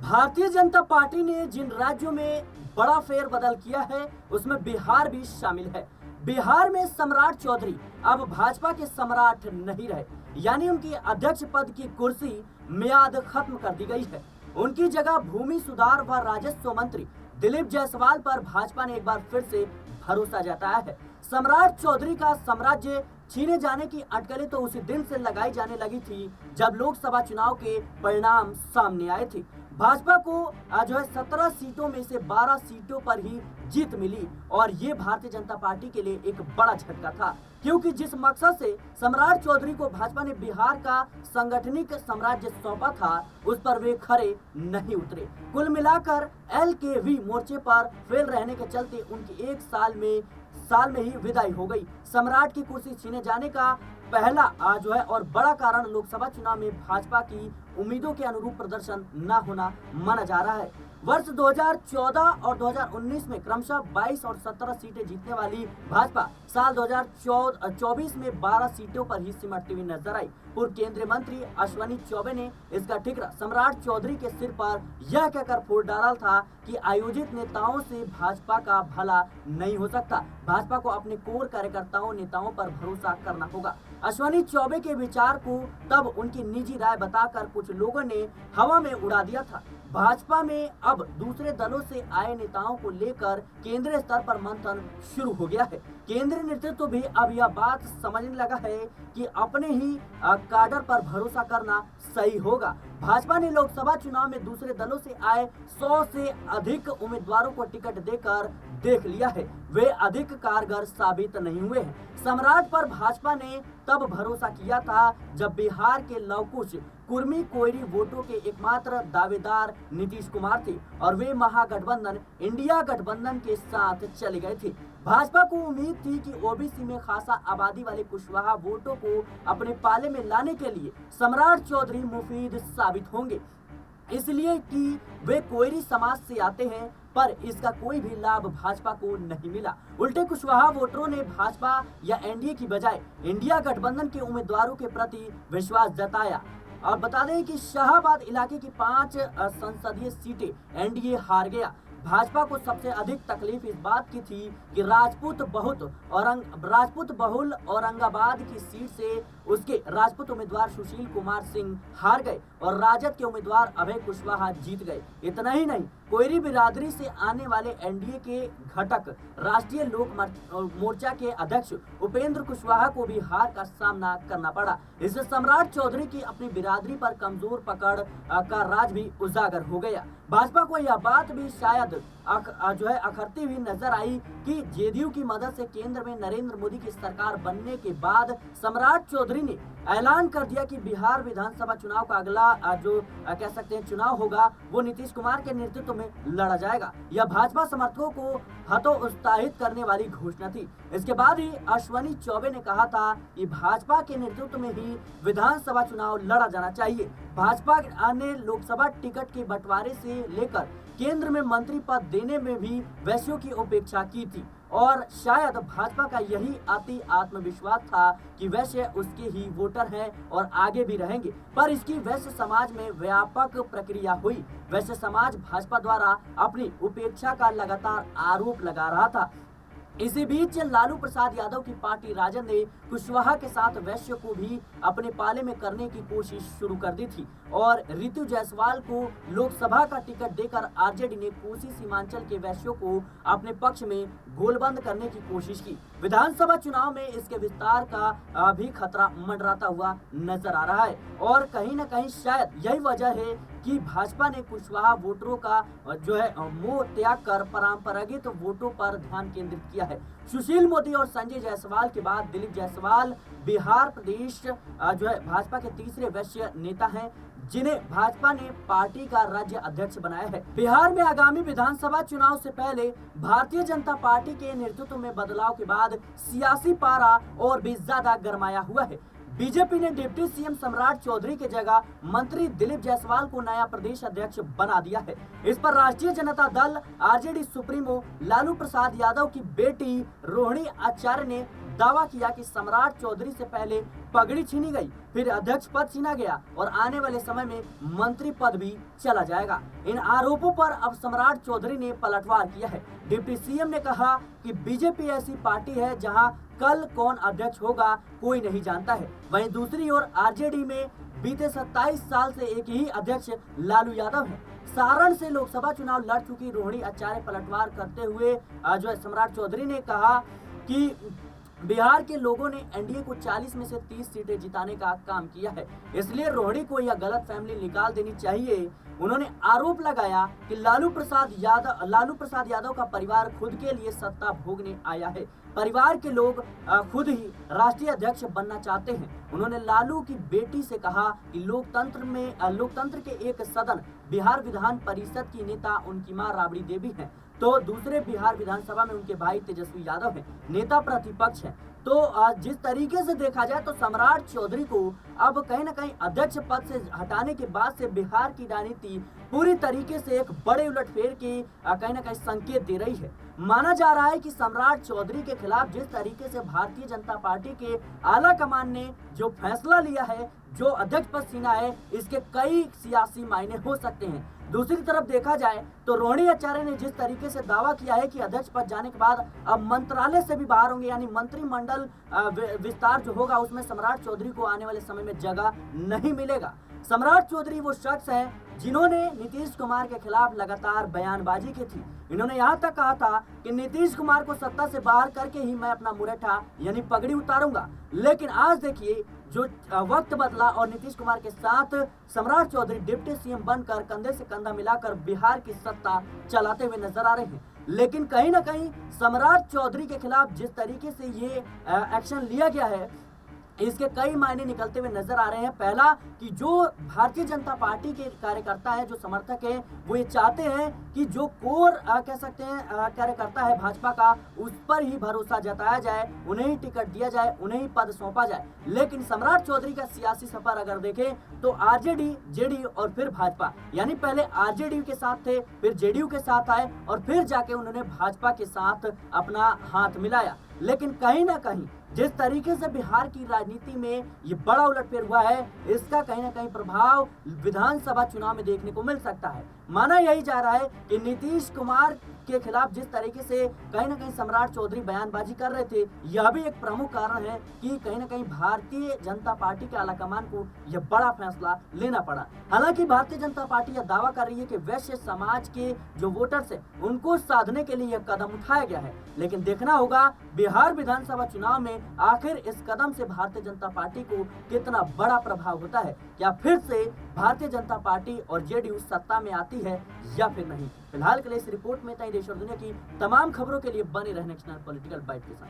Bharatiya Janata party ने जिन राज्यों में बड़ा फेरबदल किया है उसमें बिहार भी शामिल है। बिहार में सम्राट चौधरी अब भाजपा के सम्राट नहीं रहे, यानी उनकी अध्यक्ष पद की कुर्सी मियाद खत्म कर दी गई है। उनकी जगह भूमि सुधार व राजस्व मंत्री दिलीप जायसवाल पर भाजपा ने एक बार फिर से भरोसा जताया है। सम्राट चौधरी का साम्राज्य छीने जाने की अटकलें तो उसी दिन से लगाई जाने लगी थी जब लोकसभा चुनाव के परिणाम सामने आए थे। भाजपा को जो है 17 सीटों में से 12 सीटों पर ही जीत मिली और ये भारतीय जनता पार्टी के लिए एक बड़ा झटका था, क्योंकि जिस मकसद से सम्राट चौधरी को भाजपा ने बिहार का सांगठनिक साम्राज्य सौंपा था उस पर वे खरे नहीं उतरे। कुल मिलाकर LKV मोर्चे पर फेल रहने के चलते उनकी एक साल में ही विदाई हो गई। सम्राट की कुर्सी छीने जाने का पहला जो है और बड़ा कारण लोकसभा चुनाव में भाजपा की उम्मीदों के अनुरूप प्रदर्शन न होना माना जा रहा है। वर्ष 2014 और 2019 में क्रमशः 22 और 17 सीटें जीतने वाली भाजपा साल 2024 में 12 सीटों पर ही सिमटती हुई नजर आई। पूर्व केंद्रीय मंत्री अश्विनी चौबे ने इसका ठिकरा सम्राट चौधरी के सिर पर यह कहकर फोड़ डाला था कि आयोजित नेताओं से भाजपा का भला नहीं हो सकता। भाजपा को अपने कोर कार्यकर्ताओं नेताओं पर भरोसा करना होगा। अश्विनी चौबे के विचार को तब उनकी निजी राय बताकर कुछ लोगों ने हवा में उड़ा दिया था। भाजपा में अब दूसरे दलों से आए नेताओं को लेकर केंद्रीय स्तर पर मंथन शुरू हो गया है। केंद्रीय नेतृत्व भी अब यह बात समझने लगा है कि अपने ही काडर पर भरोसा करना सही होगा। भाजपा ने लोकसभा चुनाव में दूसरे दलों से आए 100 से अधिक उम्मीदवारों को टिकट देकर देख लिया है, वे अधिक कारगर साबित नहीं हुए हैं। सम्राट पर भाजपा ने तब भरोसा किया था जब बिहार के लवकुश कुर्मी कोयरी वोटों के एकमात्र दावेदार नीतीश कुमार थे और वे महागठबंधन इंडिया गठबंधन के साथ चले गए थे। भाजपा को उम्मीद थी कि ओबीसी में खासा आबादी वाले कुशवाहा वोटों को अपने पाले में लाने के लिए सम्राट चौधरी मुफीद साबित होंगे, इसलिए कि वे कोयरी समाज से आते हैं, पर इसका कोई भी लाभ भाजपा को नहीं मिला। उल्टे कुशवाहा वोटरों ने भाजपा या एनडीए की बजाय इंडिया गठबंधन के उम्मीदवारों के प्रति विश्वास जताया। और बता दें कि शाहाबाद इलाके की 5 संसदीय सीटें एनडीए हार गया। भाजपा को सबसे अधिक तकलीफ इस बात की थी कि राजपूत बहुल औरंगाबाद की सीट से उसके राजपूत उम्मीदवार सुशील कुमार सिंह हार गए और राजद के उम्मीदवार अभय कुशवाहा जीत गए। इतना ही नहीं, कोयरी बिरादरी से आने वाले एनडीए के घटक राष्ट्रीय लोक मोर्चा के अध्यक्ष उपेंद्र कुशवाहा को भी हार का सामना करना पड़ा। इससे सम्राट चौधरी की अपनी बिरादरी पर कमजोर पकड़ का राज भी उजागर हो गया। भाजपा को यह बात भी शायद अखरती हुई नजर आई कि जेडीयू की मदद से केंद्र में नरेंद्र मोदी की सरकार बनने के बाद सम्राट चौधरी ने ऐलान कर दिया कि बिहार विधानसभा चुनाव का अगला कह सकते हैं चुनाव होगा वो नीतीश कुमार के नेतृत्व में लड़ा जाएगा। यह भाजपा समर्थकों को हतोत्साहित करने वाली घोषणा थी। इसके बाद ही अश्विनी चौबे ने कहा था कि भाजपा के नेतृत्व में ही विधानसभा चुनाव लड़ा जाना चाहिए। भाजपा ने लोकसभा टिकट के बंटवारे से लेकर केंद्र में मंत्री पद देने में भी वैश्यों की उपेक्षा की थी और शायद भाजपा का यही अति आत्मविश्वास था कि वैश्य उसके ही वोटर हैं और आगे भी रहेंगे। पर इसकी वैश्य समाज में व्यापक प्रक्रिया हुई। वैश्य समाज भाजपा द्वारा अपनी उपेक्षा का लगातार आरोप लगा रहा था। इसी बीच लालू प्रसाद यादव की पार्टी राजद ने कुशवाहा के साथ वैश्य को भी अपने पाले में करने की कोशिश शुरू कर दी थी और रितु जायसवाल को लोकसभा का टिकट देकर आरजेडी ने कोसी सीमांचल के वैश्यों को अपने पक्ष में गोलबंद करने की कोशिश की। विधानसभा चुनाव में इसके विस्तार का भी खतरा मंडराता हुआ नजर आ रहा है और कहीं न कहीं शायद यही वजह है कि भाजपा ने कुशवाहा वोटरों का मोह त्याग कर परंपरागत वोटों पर ध्यान केंद्रित किया है। सुशील मोदी और संजय जायसवाल के बाद दिलीप जायसवाल बिहार प्रदेश भाजपा के तीसरे वैश्य नेता हैं जिन्हें भाजपा ने पार्टी का राज्य अध्यक्ष बनाया है। बिहार में आगामी विधानसभा चुनाव से पहले भारतीय जनता पार्टी के नेतृत्व में बदलाव के बाद सियासी पारा और भी ज्यादा गरमाया हुआ है। बीजेपी ने डिप्टी सीएम सम्राट चौधरी की जगह मंत्री दिलीप जायसवाल को नया प्रदेश अध्यक्ष बना दिया है। इस पर राष्ट्रीय जनता दल आरजेडी सुप्रीमो लालू प्रसाद यादव की बेटी रोहिणी आचार्य ने दावा किया कि सम्राट चौधरी से पहले पगड़ी छीनी गई, फिर अध्यक्ष पद छीना गया और आने वाले समय में मंत्री पद भी चला जाएगा। इन आरोपों पर अब सम्राट चौधरी ने पलटवार किया है। डिप्टी सीएम ने कहा कि बीजेपी ऐसी पार्टी है जहां कल कौन अध्यक्ष होगा कोई नहीं जानता है। वहीं दूसरी ओर आरजेडी में बीते 27 साल से एक ही अध्यक्ष लालू यादव है। सारण से लोकसभा चुनाव लड़ चुकी रोहिणी आचार्य पलटवार करते हुए जो है सम्राट चौधरी ने कहा कि बिहार के लोगों ने एनडीए को 40 में से 30 सीटें जिताने का काम किया है, इसलिए रोहिणी को यह गलत फैमिली निकाल देनी चाहिए। उन्होंने आरोप लगाया कि लालू प्रसाद यादव का परिवार खुद के लिए सत्ता भोगने आया है। परिवार के लोग खुद ही राष्ट्रीय अध्यक्ष बनना चाहते हैं। उन्होंने लालू की बेटी से कहा कि लोकतंत्र के एक सदन बिहार विधान परिषद की नेता उनकी मां राबड़ी देवी हैं, तो दूसरे बिहार विधानसभा में उनके भाई तेजस्वी यादव हैं, नेता प्रतिपक्ष हैं। तो जिस तरीके से देखा जाए तो सम्राट चौधरी को अब कहीं ना कहीं अध्यक्ष पद से हटाने के बाद से बिहार की राजनीति पूरी तरीके से एक बड़े उलटफेर की कहीं ना कहीं संकेत दे रही है। माना जा रहा है कि सम्राट चौधरी के खिलाफ जिस तरीके से भारतीय जनता पार्टी के आला कमान ने जो फैसला लिया है, जो अध्यक्ष पद छीना है, इसके कई सियासी मायने हो सकते हैं। दूसरी तरफ देखा जाए तो रोहिणी आचार्य ने जिस तरीके से दावा किया है कि अध्यक्ष पद जाने के बाद अब मंत्रालय से भी बाहर होंगे, यानी मंत्रिमंडल विस्तार जो होगा उसमें सम्राट चौधरी को आने वाले समय में जगह नहीं मिलेगा। सम्राट चौधरी वो शख्स हैं जिन्होंने नीतीश कुमार के खिलाफ लगातार बयानबाजी की थी। इन्होंने यहाँ तक कहा था कि नीतीश कुमार को सत्ता से बाहर करके ही मैं अपना मुरेठा यानी पगड़ी उतारूंगा। लेकिन आज देखिए जो वक्त बदला और नीतीश कुमार के साथ सम्राट चौधरी डिप्टी सीएम बनकर कंधे से कंधा मिलाकर बिहार की सत्ता चलाते हुए नजर आ रहे हैं। लेकिन कहीं ना कहीं सम्राट चौधरी के खिलाफ जिस तरीके से ये एक्शन लिया गया है, इसके कई मायने निकलते हुए नजर आ रहे हैं। पहला कि जो भारतीय जनता पार्टी के कार्यकर्ता है, जो समर्थक है, वो ये चाहते हैं कि जो कोर कह सकते हैं कार्यकर्ता है भाजपा का, उस पर ही भरोसा जताया जाए, उन्हें ही टिकट दिया जाए, उन्हें ही पद सौंपा जाए। लेकिन सम्राट चौधरी का सियासी सफर अगर देखें तो आरजेडी, जेडीयू और फिर भाजपा, यानी पहले आरजेडी के साथ थे, फिर जेडीयू के साथ आए और फिर जाके उन्होंने भाजपा के साथ अपना हाथ मिलाया। लेकिन कहीं ना कहीं जिस तरीके से बिहार की राजनीति में ये बड़ा उलटफेर हुआ है, इसका कहीं ना कहीं प्रभाव विधानसभा चुनाव में देखने को मिल सकता है। माना यही जा रहा है कि नीतीश कुमार के खिलाफ जिस तरीके से कहीं ना कहीं सम्राट चौधरी बयानबाजी कर रहे थे, यह भी एक प्रमुख कारण है कि कहीं ना कहीं भारतीय जनता पार्टी के आलाकमान को यह बड़ा फैसला लेना पड़ा। हालांकि भारतीय जनता पार्टी यह दावा कर रही है कि वैश्य समाज के जो वोटर्स हैं उनको साधने के लिए यह कदम उठाया गया है। लेकिन देखना होगा बिहार विधानसभा चुनाव में आखिर इस कदम से भारतीय जनता पार्टी को कितना बड़ा प्रभाव होता है। क्या फिर से भारतीय जनता पार्टी और जेडीयू सत्ता में आती है या फिर नहीं। फिलहाल के लिए इस रिपोर्ट में देश और दुनिया की तमाम खबरों के लिए बने रहने नेशनल पॉलिटिकल बाइट के साथ।